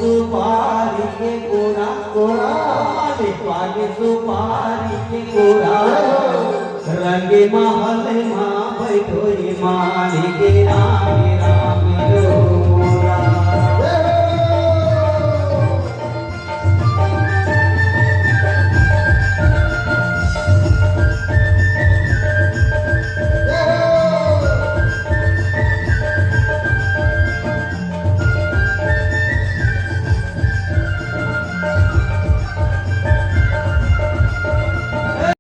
सुपारी के कोरा कोरा पानी सुपारी के कोरा रंगे महल माँ बैठो मालिक रानी